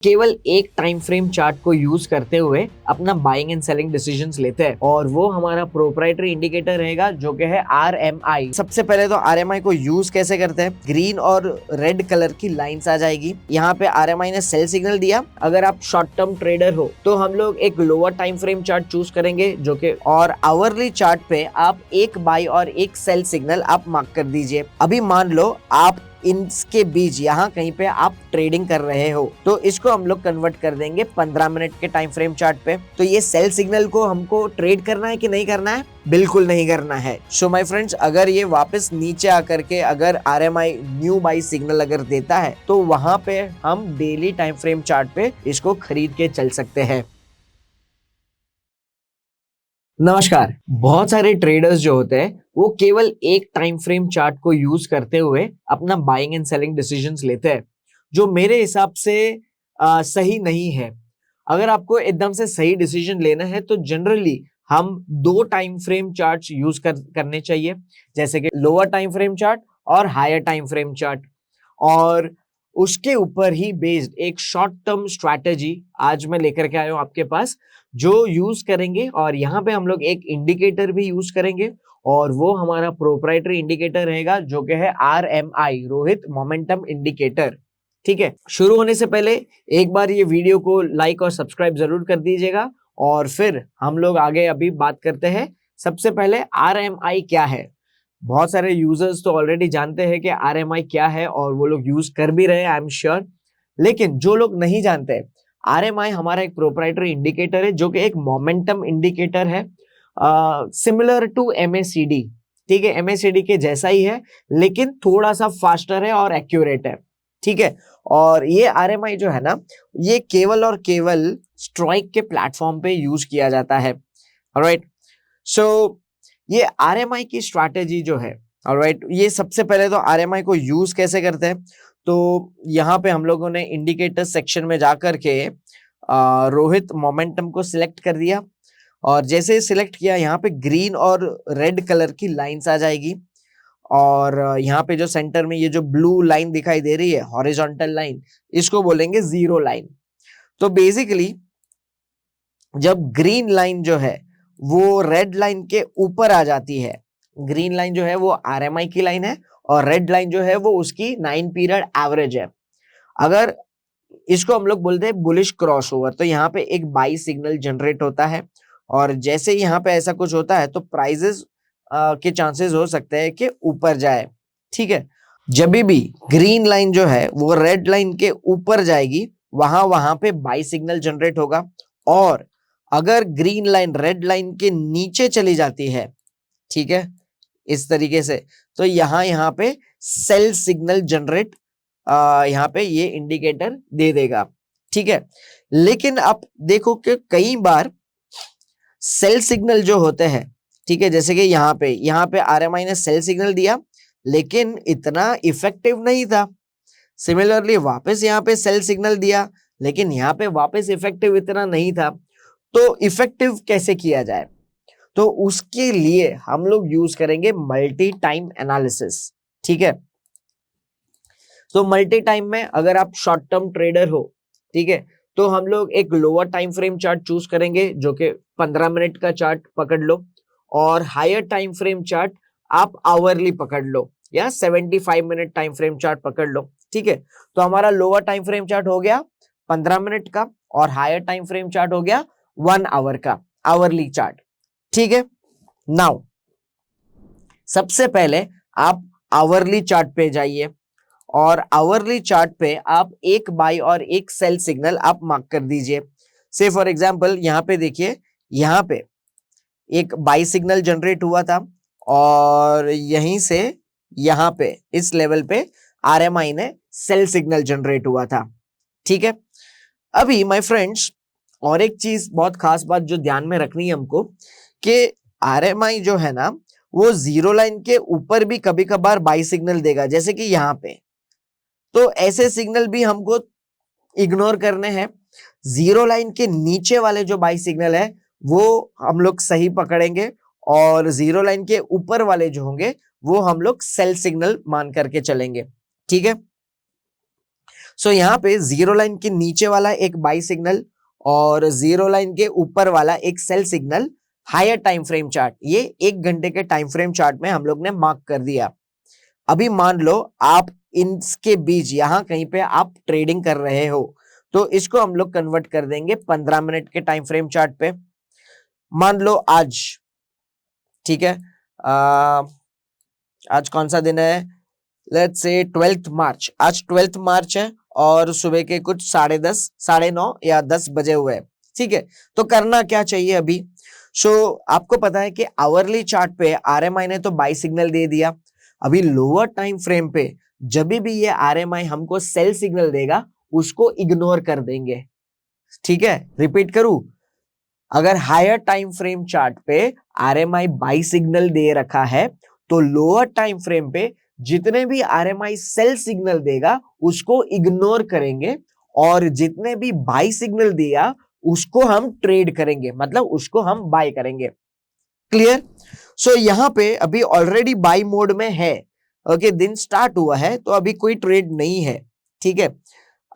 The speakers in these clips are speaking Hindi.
केवल एक टाइम फ्रेम चार्ट को यूज करते हुए अपना बाइंग एंड सेलिंग डिसीजंस लेते हैं और वो हमारा प्रोप्राइटरी इंडिकेटर रहेगा जो कि है RMI। सबसे पहले तो RMI को यूज कैसे करते हैं, ग्रीन और रेड कलर की लाइंस आ जाएगी। यहाँ पे RMI ने सेल सिग्नल दिया। अगर आप शॉर्ट टर्म ट्रेडर हो तो हम लोग एक lower time frame chart choose करेंगे जो कि, और आवरली चार्ट पे आप एक बाई और एक सेल सिग्नल आप मार्क कर दीजिए। अभी मान लो आप इनके बीच यहाँ कहीं पे आप ट्रेडिंग कर रहे हो तो इसको हम लोग कन्वर्ट कर देंगे 15 मिनट के टाइम फ्रेम चार्ट पे। तो ये सेल सिग्नल को हमको ट्रेड करना है कि नहीं करना है? बिल्कुल नहीं करना है। सो माय फ्रेंड्स, अगर ये वापस नीचे आकर के अगर RMI न्यू बाई सिग्नल अगर देता है तो वहां पे हम डेली टाइम फ्रेम चार्ट पे इसको खरीद के चल सकते हैं। नमस्कार। बहुत सारे ट्रेडर्स जो होते हैं वो केवल एक टाइम फ्रेम चार्ट को यूज करते हुए अपना बाइंग एंड सेलिंग डिसीजंस लेते हैं, जो मेरे हिसाब से सही नहीं है। अगर आपको एकदम से सही डिसीजन लेना है तो जनरली हम दो टाइम फ्रेम चार्ट्स यूज करने चाहिए, जैसे कि लोअर टाइम फ्रेम चार्ट और हायर टाइम फ्रेम चार्ट, और उसके ऊपर ही बेस्ड एक शॉर्ट टर्म स्ट्रैटेजी आज मैं लेकर के आया हूं आपके पास, जो यूज करेंगे। और यहाँ पे हम लोग एक इंडिकेटर भी यूज करेंगे और वो हमारा प्रोप्राइटरी इंडिकेटर रहेगा जो कि है RMI, रोहित मोमेंटम इंडिकेटर। ठीक है, शुरू होने से पहले एक बार ये वीडियो को लाइक और सब्सक्राइब जरूर कर दीजिएगा और फिर हम लोग आगे अभी बात करते हैं। सबसे पहले RMI क्या है? बहुत सारे यूजर्स तो ऑलरेडी जानते हैं कि RMI क्या है और वो लोग यूज कर भी रहे हैं, आई एम श्योर। लेकिन जो लोग नहीं जानते, RMI हमारा एक प्रोप्राइटरी इंडिकेटर है जो कि एक मोमेंटम इंडिकेटर है, सिमिलर टू MACD। ठीक है, MACD के जैसा ही है लेकिन थोड़ा सा फास्टर है और एक्यूरेट है। ठीक है, और ये RMI जो है ना, ये केवल और केवल स्ट्राइक के प्लेटफॉर्म पे यूज किया जाता है। ऑलराइट, सो ये RMI की स्ट्रैटेजी जो है, ऑलराइट, ये सबसे पहले तो RMI को यूज कैसे करते हैं, तो यहाँ पे हम लोगों ने इंडिकेटर सेक्शन में जाकर के रोहित मोमेंटम को सिलेक्ट कर दिया और जैसे ही सिलेक्ट किया यहाँ पे ग्रीन और रेड कलर की लाइंस आ जाएगी और यहाँ पे जो सेंटर में ये जो ब्लू लाइन दिखाई दे रही है, हॉरिजॉन्टल लाइन, इसको बोलेंगे जीरो लाइन। तो बेसिकली जब ग्रीन लाइन जो है वो रेड लाइन के ऊपर आ जाती है, ग्रीन लाइन जो है वो RMI की लाइन है और रेड लाइन जो है वो उसकी 9 पीरियड एवरेज है। अगर इसको हम लोग बोलते हैं बुलिश क्रॉसओवर, तो यहाँ पे एक बाई सिग्नल जनरेट होता है और जैसे ही यहाँ पे ऐसा कुछ होता है तो प्राइजेस के चांसेस हो सकते हैं कि ऊपर जाए। ठीक है, जब भी ग्रीन लाइन जो है वो रेड लाइन के ऊपर जाएगी वहां पे बाई सिग्नल जनरेट होगा, और अगर ग्रीन लाइन रेड लाइन के नीचे चली जाती है, ठीक है, इस तरीके से, तो यहाँ पे सेल सिग्नल जनरेट यहाँ पे ये इंडिकेटर दे देगा। ठीक है, लेकिन आप देखो कि कई बार सेल सिग्नल जो होते हैं, ठीक है, जैसे कि यहाँ पे RMI ने सेल सिग्नल दिया लेकिन इतना इफेक्टिव नहीं था। सिमिलरली वापस यहाँ पे सेल सिग्नल दिया लेकिन यहाँ पे वापस इफेक्टिव इतना नहीं था। तो इफेक्टिव कैसे किया जाए? तो उसके लिए हम लोग यूज करेंगे मल्टी टाइम एनालिसिस। ठीक है, तो मल्टी टाइम में अगर आप शॉर्ट टर्म ट्रेडर हो, ठीक है, तो हम लोग एक lower time frame chart choose करेंगे जो कि 15 मिनट का चार्ट पकड़ लो, और हायर टाइम फ्रेम चार्ट आप आवरली पकड़ लो या 75 मिनट टाइम फ्रेम चार्ट पकड़ लो। ठीक है, तो हमारा लोअर टाइम फ्रेम चार्ट हो गया 15 मिनट का और हायर टाइम फ्रेम चार्ट हो गया 1 आवर का, आवरली चार्ट। ठीक है, नाउ सबसे पहले आप आवरली चार्ट पे जाइए और आवरली चार्ट पे आप एक बाई और एक सेल सिग्नल आप मार्क कर दीजिए। से फॉर एग्जांपल यहाँ पे देखिए, यहाँ पे एक बाई सिग्नल जनरेट हुआ था और यहीं से यहाँ पे इस लेवल पे RMI ने सेल सिग्नल जनरेट हुआ था। ठीक है, अभी माय फ्रेंड्स और एक चीज बहुत खास बात जो ध्यान में रखनी है हमको, कि RMI जो है ना वो जीरो लाइन के ऊपर भी कभी कभार बाई सिग्नल देगा, जैसे कि यहाँ पे। तो ऐसे सिग्नल भी हमको इग्नोर करने हैं। जीरो लाइन के नीचे वाले जो बाई सिग्नल है वो हम लोग सही पकड़ेंगे और जीरो लाइन के ऊपर वाले जो होंगे वो हम लोग सेल सिग्नल मान करके चलेंगे। ठीक है, सो यहाँ पे जीरो लाइन के नीचे वाला एक बाई सिग्नल और जीरो लाइन के ऊपर वाला एक sell signal higher time frame chart, ये 1 घंटे के टाइम फ्रेम चार्ट में हम लोग ने मार्क कर दिया। अभी मान लो आप इनके बीच यहां कहीं पे आप ट्रेडिंग कर रहे हो, तो इसको हम लोग कन्वर्ट कर देंगे 15 मिनट के टाइम फ्रेम चार्ट पे। मान लो आज, ठीक है, आज कौन सा दिन है, लेट्स से 12 मार्च, आज 12 मार्च है और सुबह के कुछ 10:30, 9:30 या 10 बजे हुए हैं, ठीक है। तो करना क्या चाहिए अभी, आपको पता है कि आवरली चार्ट पे आरएमआई ने तो बाई सिग्नल दे दिया। अभी लोअर टाइम फ्रेम पे जब भी ये आरएमआई हमको सेल सिग्नल देगा उसको इग्नोर कर देंगे, ठीक है। रिपीट करूं, अगर हायर टाइम फ्रेम चार्ट पे आरएमआई बाई सिग्नल दे रखा है तो लोअर टाइम फ्रेम पे जितने भी आरएमआई सेल सिग्नल देगा उसको इग्नोर करेंगे और जितने भी बाई सिग्नल दिया उसको हम ट्रेड करेंगे, मतलब उसको हम बाय करेंगे। क्लियर। यहां पे अभी ऑलरेडी बाई मोड में है, ओके, दिन स्टार्ट हुआ है तो अभी कोई ट्रेड नहीं है, ठीक है।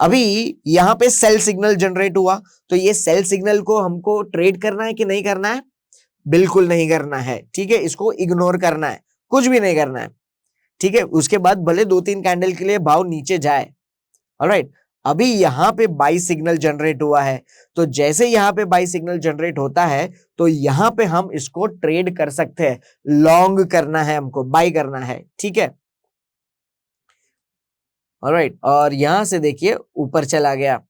अभी यहां पे सेल सिग्नल जनरेट हुआ, तो ये सेल सिग्नल को हमको ट्रेड करना है कि नहीं करना है, बिल्कुल नहीं करना है, ठीक है। इसको इग्नोर करना है, कुछ भी नहीं करना है, ठीक है। उसके बाद भले 2-3 कैंडल के लिए भाव नीचे जाए, ऑलराइट। अभी यहां पे बाई सिग्नल जनरेट हुआ है, तो जैसे यहां पे बाई सिग्नल जनरेट होता है तो यहां पे हम इसको ट्रेड कर सकते हैं, लॉन्ग करना है हमको, बाई करना है, ठीक है, ऑलराइट। और यहां से देखिए ऊपर चला गया,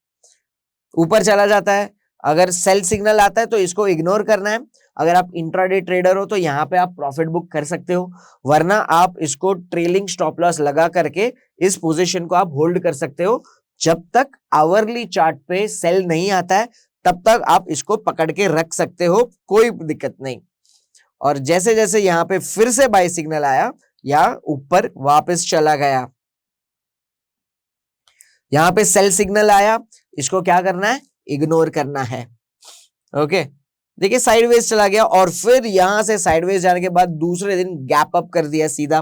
ऊपर चला जाता है। अगर सेल सिग्नल आता है तो इसको इग्नोर करना है। अगर आप इंट्राडे ट्रेडर हो तो यहाँ पे आप प्रॉफिट बुक कर सकते हो, वरना आप इसको ट्रेलिंग स्टॉप लॉस लगा करके इस पोजीशन को आप होल्ड कर सकते हो। जब तक आवरली चार्ट पे सेल नहीं आता है तब तक आप इसको पकड़ के रख सकते हो, कोई दिक्कत नहीं। और जैसे जैसे यहाँ पे फिर से बाय सिग्नल आया या ऊपर वापस चला गया, यहां पे सेल सिग्नल आया, इसको क्या करना है, इग्नोर करना है, ओके। देखिए साइडवेज चला गया और फिर यहां से साइडवेज जाने के बाद दूसरे दिन गैप अप कर दिया सीधा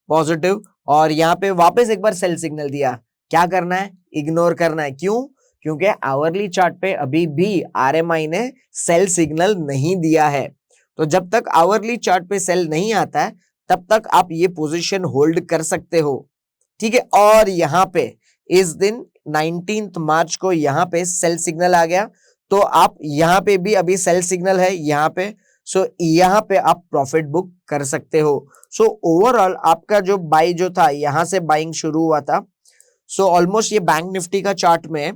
पॉजिटिव, और यहां पे वापस एक बार सेल सिग्नल दिया। क्या करना है, इग्नोर करना है। क्यों, क्योंकि आवरली चार्ट पे अभी भी आरएमआई ने सेल सिग्नल नहीं दिया है। तो जब तक आवरली चार्ट पे सेल नहीं आता है तब तक आप ये पोजीशन होल्ड कर सकते हो, ठीक है। और यहां पे इस दिन 19 मार्च को यहां पे सेल सिग्नल आ गया, तो आप यहां पे भी अभी सेल सिग्नल है यहां पे, यहां पे आप प्रॉफिट बुक कर सकते हो। ओवरऑल आपका जो बाई जो था, यहां से बाइंग शुरू हुआ था, ऑलमोस्ट ये बैंक निफ्टी का चार्ट में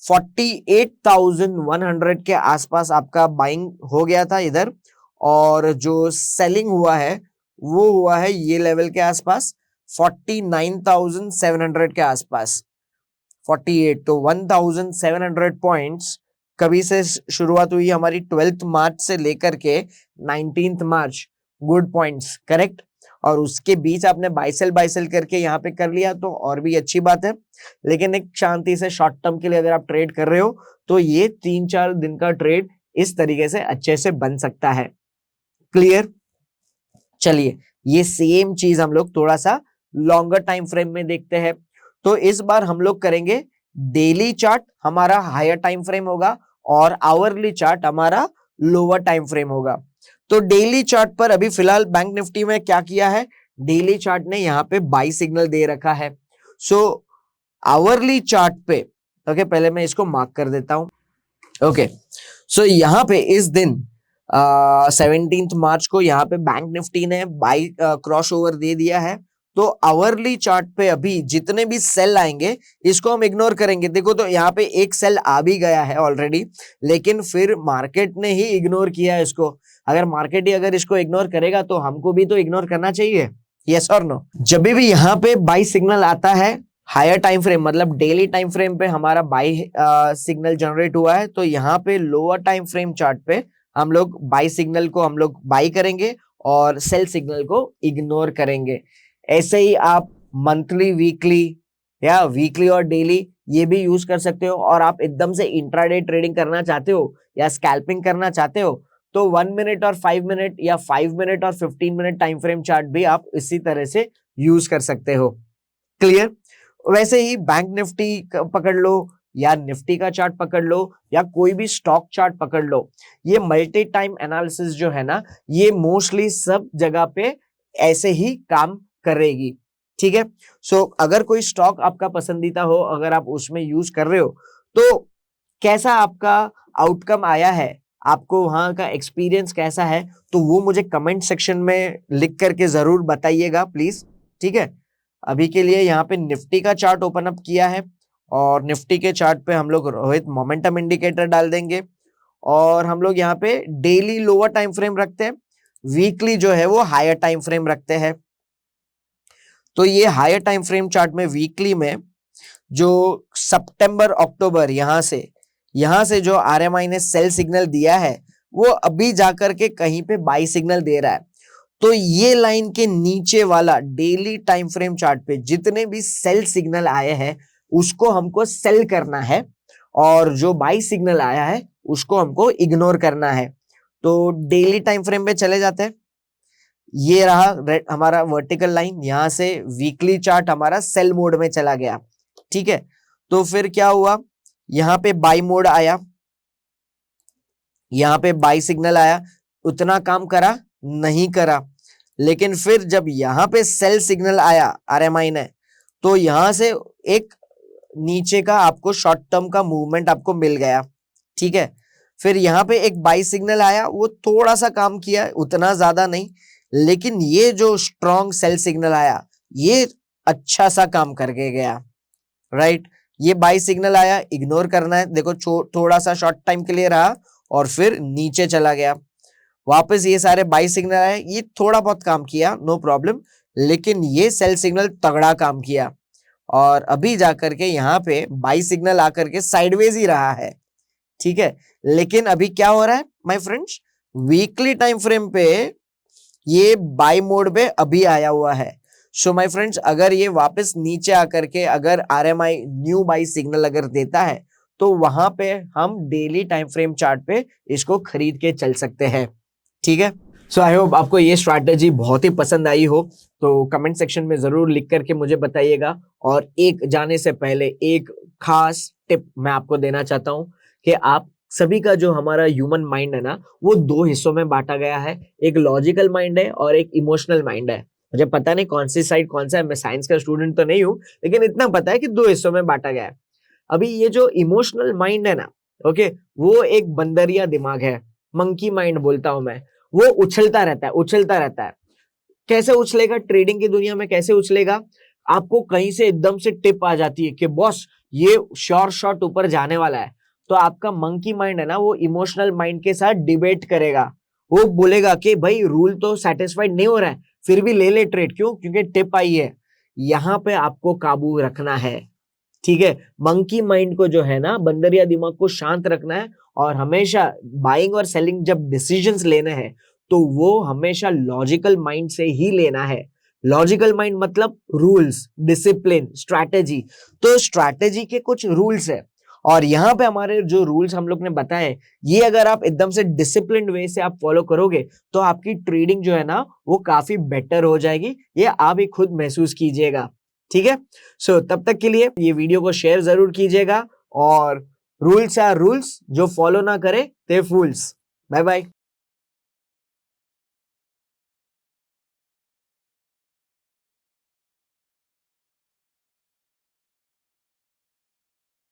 48,100 के आसपास आपका बाइंग हो गया था इधर, और जो सेलिंग हुआ है वो हुआ है ये लेवल के आसपास 49,700 के आसपास, 48, तो 1,700 पॉइंट्स कभी से शुरुआत हुई हमारी 12 मार्च से लेकर के 19 मार्च, गुड पॉइंट्स, करेक्ट। और उसके बीच आपने बाइसेल करके यहाँ पे कर लिया तो और भी अच्छी बात है, लेकिन एक शांति से शॉर्ट टर्म के लिए अगर आप ट्रेड कर रहे हो तो ये 3-4 दिन का ट्रेड इस तरीके से अच्छे से बन सकता है। क्लियर। चलिए ये सेम चीज हम लोग थोड़ा सा लॉन्गर टाइम फ्रेम में देखते हैं। तो इस बार हम लोग करेंगे डेली चार्ट हमारा हायर टाइम फ्रेम होगा और आवरली चार्ट हमारा लोअर टाइम फ्रेम होगा। तो डेली चार्ट पर अभी फिलहाल बैंक निफ्टी में क्या किया है, डेली चार्ट ने यहाँ पे बाई सिग्नल दे रखा है। आवरली चार्ट पे, ओके, पहले मैं इसको मार्क कर देता हूं, ओके। यहाँ पे इस दिन 17 मार्च को यहाँ पे बैंक निफ्टी ने बाई क्रॉस ओवर दे दिया है। तो आवरली चार्ट पे अभी जितने भी सेल आएंगे इसको हम इग्नोर करेंगे। देखो तो यहाँ पे एक सेल आ भी गया है ऑलरेडी, लेकिन फिर मार्केट ने ही इग्नोर किया इसको। अगर मार्केट ही अगर इसको इग्नोर करेगा तो हमको भी तो इग्नोर करना चाहिए, यस और नो। जब भी यहाँ पे बाई सिग्नल आता है हायर टाइम फ्रेम, मतलब डेली टाइम फ्रेम पे हमारा बाई सिग्नल जनरेट हुआ है, तो यहाँ पे लोअर टाइम फ्रेम चार्ट पे हम लोग बाई सिग्नल को हम लोग बाई करेंगे और सेल सिग्नल को इग्नोर करेंगे। ऐसे ही आप मंथली, वीकली या वीकली और डेली ये भी यूज कर सकते हो। और आप एकदम से इंट्राडे ट्रेडिंग करना चाहते हो या स्कैल्पिंग करना चाहते हो तो 1 मिनट और 5 मिनट या 5 मिनट और 15 मिनट टाइम फ्रेम चार्ट भी आप इसी तरह से यूज कर सकते हो। क्लियर। वैसे ही बैंक निफ्टी पकड़ लो या निफ्टी का चार्ट पकड़ लो या कोई भी स्टॉक चार्ट पकड़ लो, ये मल्टी टाइम एनालिसिस जो है ना, ये मोस्टली सब जगह पे ऐसे ही काम करेगी। ठीक है, सो अगर कोई स्टॉक आपका पसंदीदा हो, अगर आप उसमें यूज कर रहे हो, तो कैसा आपका आउटकम आया है, आपको वहां का एक्सपीरियंस कैसा है, तो वो मुझे कमेंट सेक्शन में लिख करके जरूर बताइएगा प्लीज। ठीक है, अभी के लिए यहाँ पे निफ्टी का चार्ट ओपन अप किया है और निफ्टी के चार्ट पे हम लोग रोहित मोमेंटम इंडिकेटर डाल देंगे और हम लोग यहाँ पे डेली लोअर टाइम फ्रेम रखते हैं, वीकली जो है वो हायर टाइम फ्रेम रखते हैं। तो ये हायर टाइम फ्रेम चार्ट में वीकली में जो सितंबर अक्टूबर यहां से जो आरएमआई ने सेल सिग्नल दिया है, वो अभी जाकर के कहीं पे बाई सिग्नल दे रहा है। तो ये लाइन के नीचे वाला डेली टाइम फ्रेम चार्ट पे जितने भी सेल सिग्नल आए हैं उसको हमको सेल करना है और जो बाई सिग्नल आया है उसको हमको इग्नोर करना है। तो डेली टाइम फ्रेम पे चले जाते हैं, ये रहा हमारा वर्टिकल लाइन, यहां से वीकली चार्ट हमारा सेल मोड में चला गया। ठीक है, तो फिर क्या हुआ, यहाँ पे बाई मोड आया, यहाँ पे बाई सिग्नल आया, उतना काम करा नहीं करा, लेकिन फिर जब यहाँ पे सेल सिग्नल आया आरएमआई ने, तो यहां से एक नीचे का आपको शॉर्ट टर्म का मूवमेंट आपको मिल गया। ठीक है, फिर यहाँ पे एक बाई सिग्नल आया, वो थोड़ा सा काम किया, उतना ज्यादा नहीं, लेकिन ये जो स्ट्रॉन्ग सेल सिग्नल आया ये अच्छा सा काम करके गया। राइट, ये बाई सिग्नल आया, इग्नोर करना है, देखो थोड़ा सा शॉर्ट टाइम के लिए रहा और फिर नीचे चला गया। वापस ये सारे बाई सिग्नल आए, ये थोड़ा बहुत काम किया, नो प्रॉब्लम, लेकिन ये सेल सिग्नल तगड़ा काम किया और अभी जाकर के यहाँ पे बाई सिग्नल आकर के साइडवेज ही रहा है। ठीक है, लेकिन अभी क्या हो रहा है my friends, weekly time frame पे ये बाई मोड पे अभी आया हुआ है। सो माय फ्रेंड्स, अगर ये वापस नीचे आकर के अगर आरएमआई न्यू बाई सिग्नल अगर देता है तो वहां पे हम डेली टाइम फ्रेम चार्ट पे इसको खरीद के चल सकते हैं। ठीक है, सो आई होप आपको ये स्ट्रैटेजी बहुत ही पसंद आई हो, तो कमेंट सेक्शन में जरूर लिख करके मुझे बताइएगा। और एक जाने से पहले एक खास टिप मैं आपको देना चाहता हूँ कि आप सभी का जो हमारा ह्यूमन माइंड है ना, वो दो हिस्सों में बांटा गया है, एक लॉजिकल माइंड है और एक इमोशनल माइंड है। मुझे पता नहीं कौन सी साइड कौन सा है, मैं साइंस का स्टूडेंट तो नहीं हूँ, लेकिन इतना पता है कि दो हिस्सों में बांटा गया है। अभी ये जो इमोशनल माइंड है ना, ओके, वो एक बंदरिया दिमाग है, मंकी माइंड बोलता हूं मैं, वो उछलता रहता है उछलता रहता है। कैसे उछलेगा, ट्रेडिंग की दुनिया में कैसे उछलेगा, आपको कहीं से एकदम से टिप आ जाती है कि बॉस ये श्योर शॉट ऊपर जाने वाला है, तो आपका मंकी माइंड है ना, वो इमोशनल माइंड के साथ डिबेट करेगा। वो बोलेगा कि भाई रूल तो सेटिस्फाइड नहीं हो रहा है, फिर भी ले ले ट्रेड, क्यों, क्योंकि टिप आई है। यहां पे आपको काबू रखना है। ठीक है, मंकी माइंड को जो है ना, बंदरिया दिमाग को शांत रखना है और हमेशा बाइंग और सेलिंग जब डिसीजंस लेने हैं तो वो हमेशा लॉजिकल माइंड से ही लेना है। लॉजिकल माइंड मतलब रूल्स, डिसिप्लिन, स्ट्रैटेजी। तो स्ट्रैटेजी के कुछ रूल्स है और यहाँ पे हमारे जो रूल्स हम लोग ने बताए, ये अगर आप एकदम से डिसिप्लिन्ड वे से आप फॉलो करोगे तो आपकी ट्रेडिंग जो है ना, वो काफी बेटर हो जाएगी, ये आप ही खुद महसूस कीजिएगा। ठीक है, सो तब तक के लिए ये वीडियो को शेयर जरूर कीजिएगा और रूल्स आर रूल्स, जो फॉलो ना करे ते फूल्स। Bye bye.